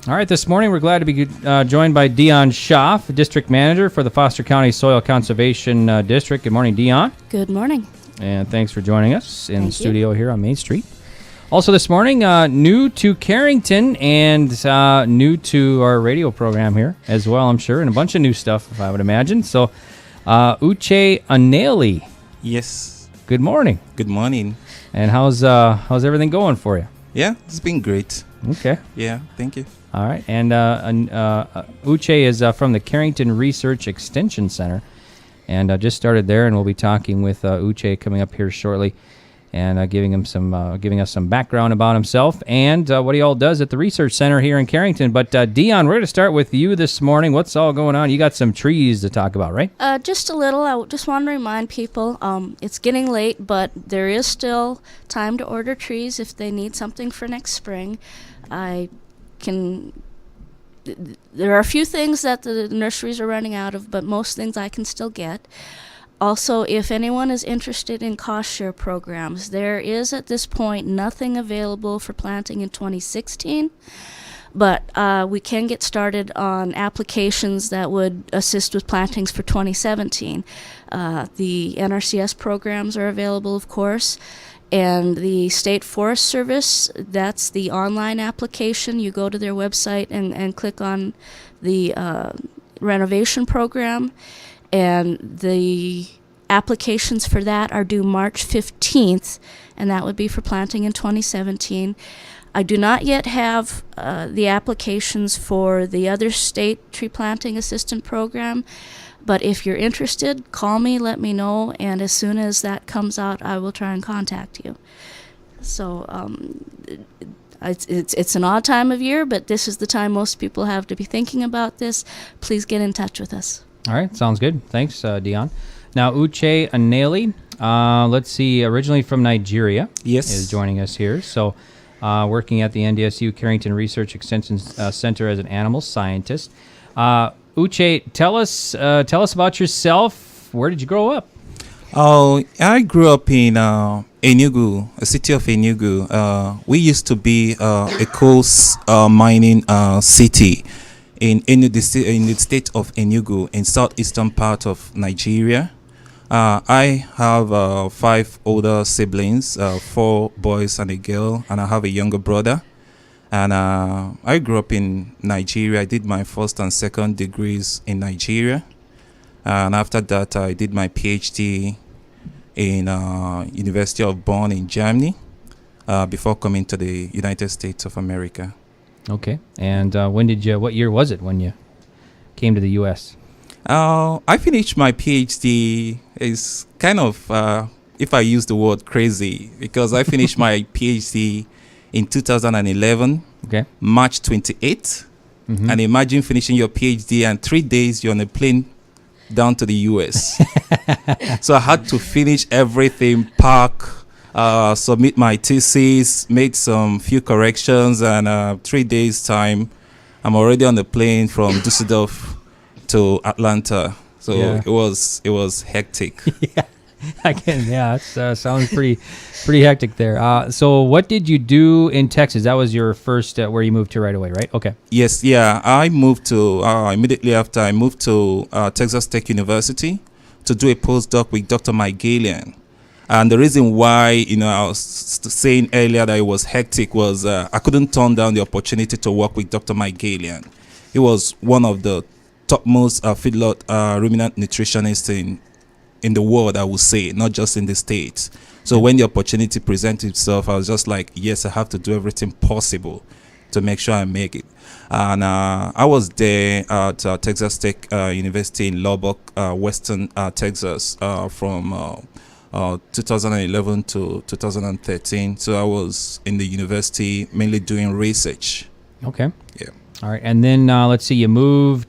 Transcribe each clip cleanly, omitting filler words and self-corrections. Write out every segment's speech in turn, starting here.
All right, this morning we're glad to be joined by Dion Schaff, District Manager for the Foster County Soil Conservation District. Good morning, Dion. Good morning. And thanks for joining us in the Thank studio here on Main Street. Also this morning, new to Carrington and new to our radio program here as well, I'm sure, and a bunch of new stuff, I would imagine. So, Uche Aneli. Yes. Good morning. Good morning. And how's everything going for you? Yeah, it's been great. Okay. Yeah, thank you. All right. And Uche is from the Carrington Research Extension Center, and just started there, and we'll be talking with Uche coming up here shortly, and giving us some background about himself and what he all does at the Research Center here in Carrington. But Dion, we're going to start with you this morning. What's all going on? You got some trees to talk about, right? Just a little. I just want to remind people it's getting late, but there is still time to order trees if they need something for next spring. There are a few things that the nurseries are running out of, but most things I can still get. Also, if anyone is interested in cost share programs, there is at this point nothing available for planting in 2016, but we can get started on applications that would assist with plantings for 2017. The NRCS programs are available, of course, and the State Forest Service, that's the online application. You go to their website and click on the renovation program. And the applications for that are due March 15th, and that would be for planting in 2017. I do not yet have the applications for the other state tree planting assistant program, but if you're interested, call me, let me know, and as soon as that comes out, I will try and contact you. So it's an odd time of year, but this is the time most people have to be thinking about this. Please get in touch with us. All right, sounds good. Thanks, Dion. Now, Uche Aneli, let's see, originally from Nigeria, Yes. is joining us here. So, working at the NDSU Carrington Research Extension Center as an animal scientist. Uche, tell us about yourself. Where did you grow up? Oh, I grew up in Enugu, a city of Enugu. We used to be a coal mining city in the state of Enugu, in southeastern part of Nigeria. I have 5 older siblings, 4 boys and a girl, and I have a younger brother. And I grew up in Nigeria. I did my first and second degrees in Nigeria. And after that, I did my PhD in University of Bonn in Germany before coming to the United States of America. Okay. And what year was it when you came to the U.S.? I finished my PhD. Is kind of, if I use the word crazy, because I finished my PhD in 2011, okay, March 28th. Mm-hmm. And imagine finishing your PhD and 3 days you're on a plane down to the US. So I had to finish everything, pack, submit my thesis, make some few corrections, and 3 days time, I'm already on the plane from Düsseldorf to Atlanta. So yeah. it was hectic. Yeah, that sounds pretty hectic there. So what did you do in Texas? That was your first where you moved to right away, right? Okay. Yes, yeah. I moved to immediately after I moved to Texas Tech University to do a postdoc with Dr. Mike Galian. And the reason why, I was saying earlier that it was hectic was I couldn't turn down the opportunity to work with Dr. Mike Galian. He was one of the topmost feedlot ruminant nutritionists in the world, I would say, not just in the States. So when the opportunity presented itself, I was just like, yes, I have to do everything possible to make sure I make it. And I was there at Texas Tech University in Lubbock, Western Texas, from 2011 to 2013. So I was in the university mainly doing research. Okay. Yeah. All right. And then let's see, you moved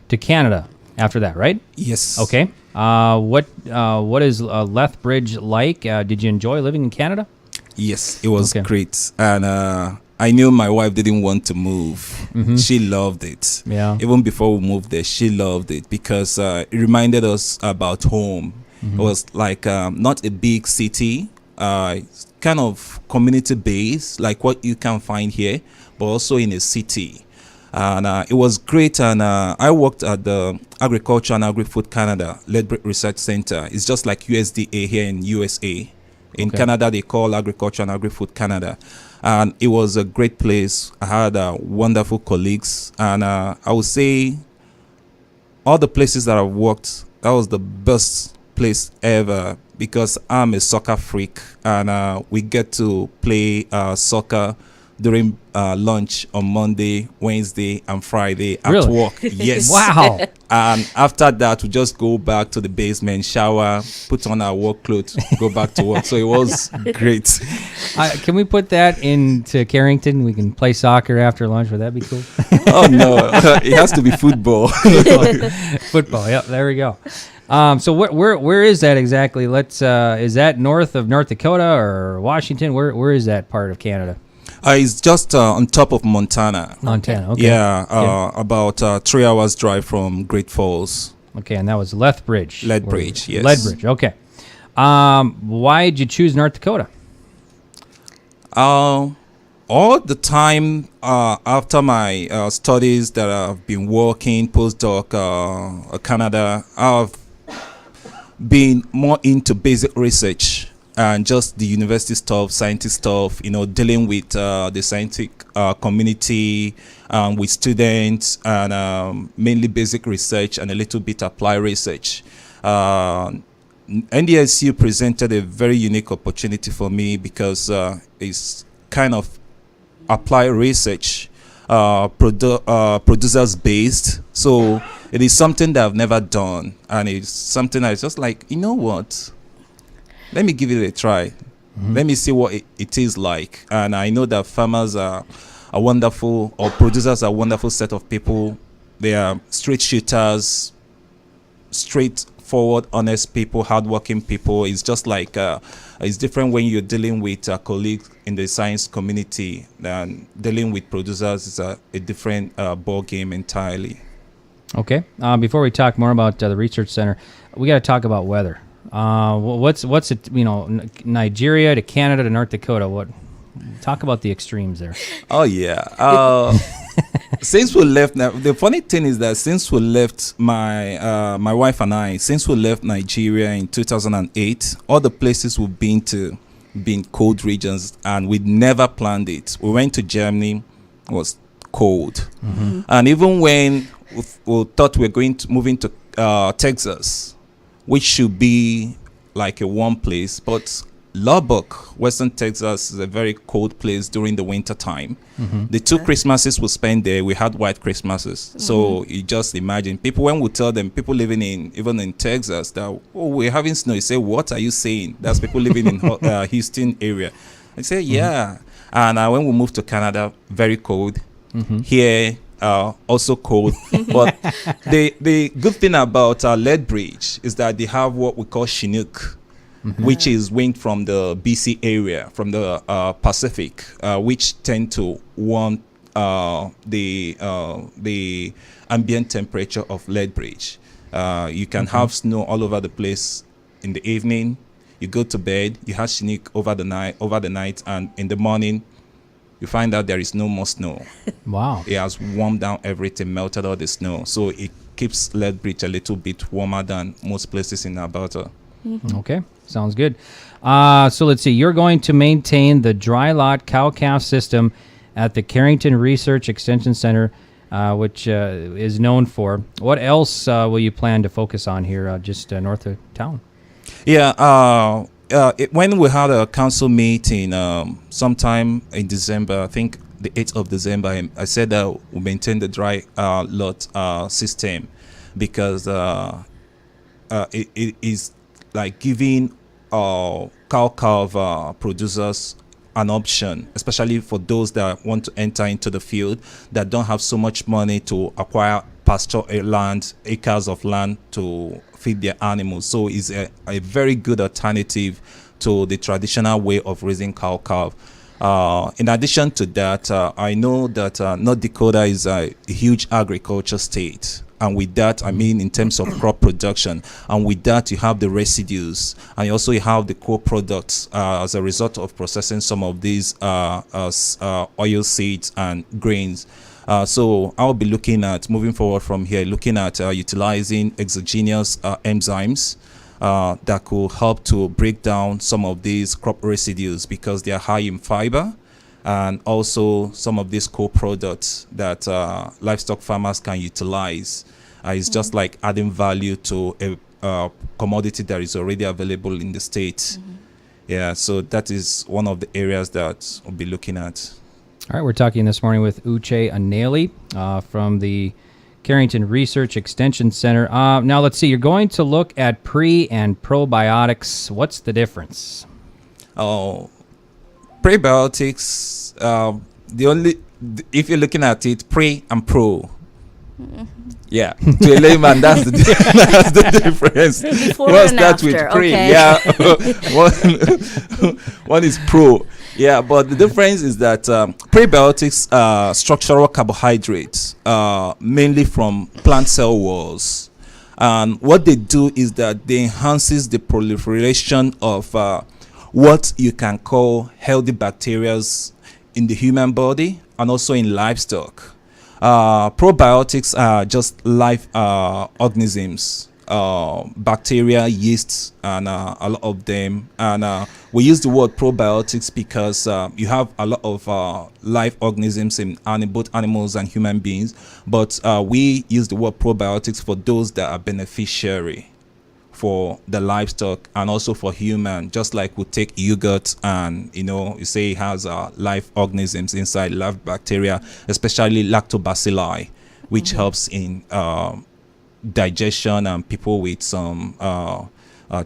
to Canada after that, right? Yes. Okay. What is Lethbridge like? Did you enjoy living in Canada? Yes, it was great. And I knew my wife didn't want to move. Mm-hmm. She loved it. Yeah. Even before we moved there, she loved it because it reminded us about home. Mm-hmm. It was like not a big city, kind of community based, like what you can find here, but also in a city. And it was great. And I worked at the Agriculture and Agri-Food Canada Ledbridge Research Center. It's just like USDA here in USA. In Okay. Canada, they call Agriculture and Agri-Food Canada. And it was a great place. I had wonderful colleagues. And I would say all the places that I've worked, that was the best place ever because I'm a soccer freak. And we get to play soccer during lunch on Monday, Wednesday, and Friday at Really? work. Yes. Wow. And after that, we just go back to the basement, shower, put on our work clothes, go back to work. So it was great. Can we put that into Carrington? We can play soccer after lunch. Would that be cool? Oh no, it has to be football. Football. Yep. There we go. So where is that exactly? Is that north of North Dakota or Washington? Where is that part of Canada? It's just on top of Montana. Montana. Okay. Yeah, about 3 hours drive from Great Falls. Okay, and that was Lethbridge. Lethbridge, yes. Lethbridge. Okay. Why did you choose North Dakota? All the time after my studies that I've been working postdoc Canada, I've been more into basic research and just the university stuff, scientist stuff, dealing with the scientific community, with students, and mainly basic research and a little bit applied research. NDSU presented a very unique opportunity for me because it's kind of applied research, producers based. So it is something that I've never done, and it's something I just like, you know what? Let me give it a try. Let me see what it is like. And I know that farmers are a wonderful, or producers are a wonderful set of people. They are straight shooters, straightforward, honest people, hardworking people. It's just like it's different when you're dealing with a colleague in the science community than dealing with producers. It's a different ball game entirely. Okay. Before we talk more about the research center, we got to talk about weather. What's it? Nigeria to Canada to North Dakota. Talk about the extremes there. Oh yeah. Since we left, the funny thing is that since we left, my wife and I, since we left Nigeria in 2008, all the places we've been to been cold regions, and we'd never planned it. We went to Germany, it was cold, and even when we thought we were moving to Texas, which should be like a warm place, but Lubbock, Western Texas, is a very cold place during the winter time. The two Christmases we spent there, we had white Christmases. So you just imagine people, when we tell them, people living even in Texas, that we're having snow, you say, what are you saying? That's people living in Houston area. I say, yeah. And when we moved to Canada, very cold. Here, also cold. But the good thing about Lethbridge is that they have what we call Chinook, which is wind from the BC area, from the Pacific, which tend to warm the ambient temperature of Lethbridge. You can have snow all over the place in the evening. You go to bed, you have Chinook over the night, and in the morning, you find out there is no more snow. Wow. It has warmed down everything, melted all the snow. So it keeps Lethbridge a little bit warmer than most places in Alberta. Okay, sounds good. So let's see. You're going to maintain the dry lot cow-calf system at the Carrington Research Extension Center, which is known for. What else will you plan to focus on here just north of town? Yeah, when we had a council meeting sometime in December, I think the 8th of December, I said that we maintain the dry lot system because it is like giving cow-calf producers an option, especially for those that want to enter into the field that don't have so much money to acquire pasture land, acres of land to feed their animals. So it's a very good alternative to the traditional way of raising cow-calf. In addition to that, I know that North Dakota is a huge agriculture state. And with that, I mean in terms of crop production. And with that, you have the residues. And you also have the co-products as a result of processing some of these oil seeds and grains. So I'll be looking at moving forward from here, looking at utilizing exogenous enzymes that could help to break down some of these crop residues because they are high in fiber, and also some of these co-products that livestock farmers can utilize. It's just like adding value to a commodity that is already available in the state. Yeah, so that is one of the areas that we'll be looking at. All right, we're talking this morning with Uche Aneli from the Carrington Research Extension Center. Now, let's see. You're going to look at pre and probiotics. What's the difference? Prebiotics, if you're looking at it, pre and pro. Yeah, to a layman, that's the that's the difference. Before We'll and start after, with pre. okay. Yeah, one is pro. Yeah, but the difference is that prebiotics are structural carbohydrates, mainly from plant cell walls. And what they do is that they enhances the proliferation of what you can call healthy bacteria in the human body and also in livestock. Probiotics are just live organisms, bacteria, yeasts, and a lot of them. And we use the word probiotics because you have a lot of live organisms in both animals and human beings. But we use the word probiotics for those that are beneficiary for the livestock and also for human. Just like we take yogurt and you say it has live organisms inside, live bacteria, especially lactobacilli, which helps in digestion and people with some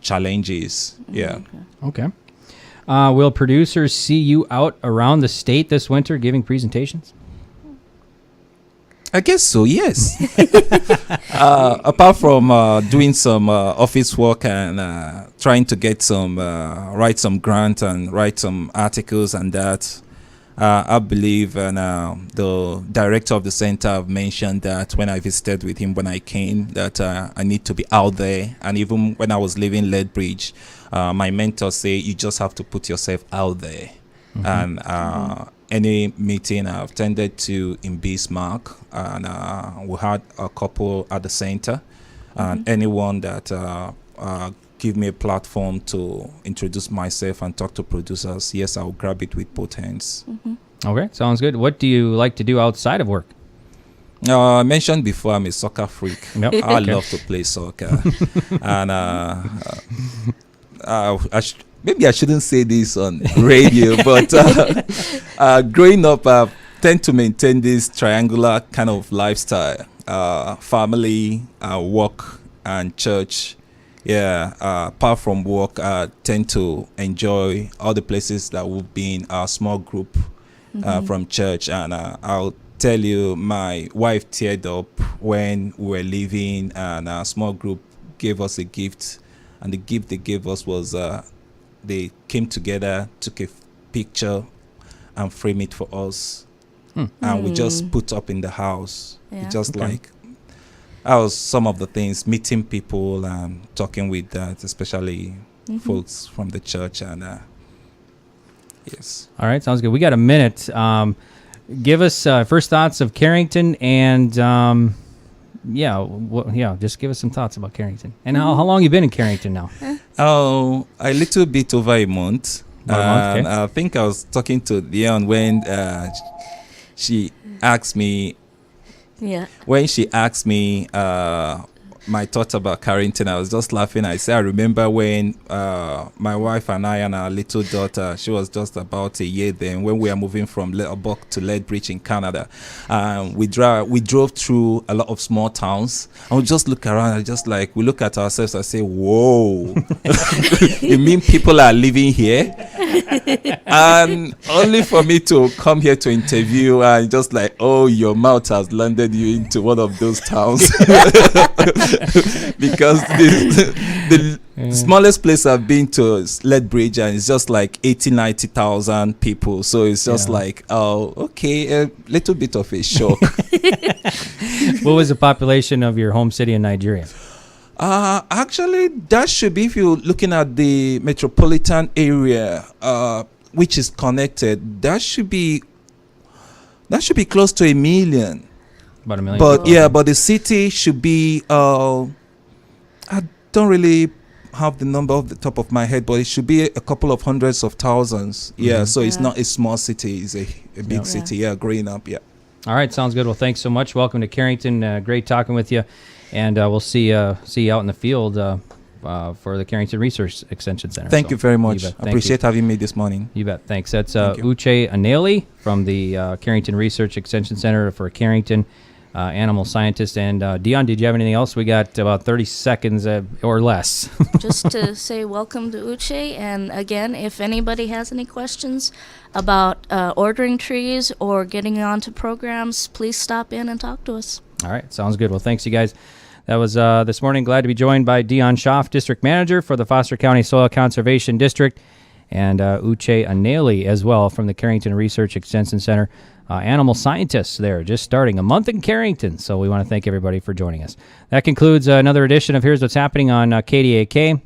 challenges. Yeah. Okay. Will producers see you out around the state this winter giving presentations? I guess so, yes. Apart from doing some office work and trying to get some, write some grant and write some articles and that, I believe, and the director of the center have mentioned that when I visited with him when I came, that I need to be out there. And even when I was living Lethbridge, my mentor say you just have to put yourself out there. And any meeting I've attended to in Bismarck, and we had a couple at the center, and anyone that give me a platform to introduce myself and talk to producers, yes, I'll grab it with both hands. Okay, sounds good. What do you like to do outside of work? I mentioned before I'm a soccer freak. Yep. I Okay. love to play soccer. And maybe I shouldn't say this on radio, but growing up, I tend to maintain this triangular kind of lifestyle. Family, work, and church. Yeah, apart from work, I tend to enjoy all the places that we've been, our small group from church. And I'll tell you, my wife teared up when we were leaving, and our small group gave us a gift. And the gift they gave us was they came together, took a picture, and framed it for us. And we just put up in the house. Yeah. Just Okay. like, that was some of the things, meeting people and talking with that, especially folks from the church. And yes. All right, sounds good. We got a minute. Give us first thoughts of Carrington and just give us some thoughts about Carrington. And how long you been in Carrington now? Oh, a little bit over a month. About a month, And okay. I think I was talking to Leon when she asked me Yeah. when she asked me my thoughts about Carrington. I was just laughing. I said, I remember when my wife and I and our little daughter, she was just about a year then, when we were moving from Letterbox to Lethbridge in Canada. We drove through a lot of small towns, and we just look around and just like, we look at ourselves and say, whoa, you mean people are living here? And only for me to come here to interview and just like, oh, your mouth has landed you into one of those towns. Because the smallest place I've been to is Lethbridge, and it's just like 90,000 people. So it's just like, oh, okay, a little bit of a shock. What was the population of your home city in Nigeria? Actually, that should be, if you're looking at the metropolitan area, which is connected, that should be That should be close to 1 million. About 1 million. But people. but the city should be. I don't really have the number off the top of my head, but it should be a couple of hundreds of thousands. Yeah, Mhm. so it's Yeah. not a small city; it's a big Yeah. city. Yeah, growing up. Yeah. All right, sounds good. Well, thanks so much. Welcome to Carrington. Great talking with you, and we'll see you out in the field for the Carrington Research Extension Center. Thank So, you very much. bet. Thank Appreciate having me this morning. You bet. Thanks. That's Thank you. Uche Aneli from the Carrington Research Extension Center for Carrington, animal scientist. And Dion, did you have anything else? We got about 30 seconds or less. Just to say welcome to Uche, and again, if anybody has any questions about ordering trees or getting onto programs, please stop in and talk to us. All right, sounds good. Well, thanks, you guys. That was this morning. Glad to be joined by Dion Schaff, District Manager for the Foster County Soil Conservation District, and Uche Aneli as well from the Carrington Research Extension Center. Animal scientists there, just starting a month in Carrington. So we want to thank everybody for joining us. That concludes another edition of Here's What's Happening on KDAK.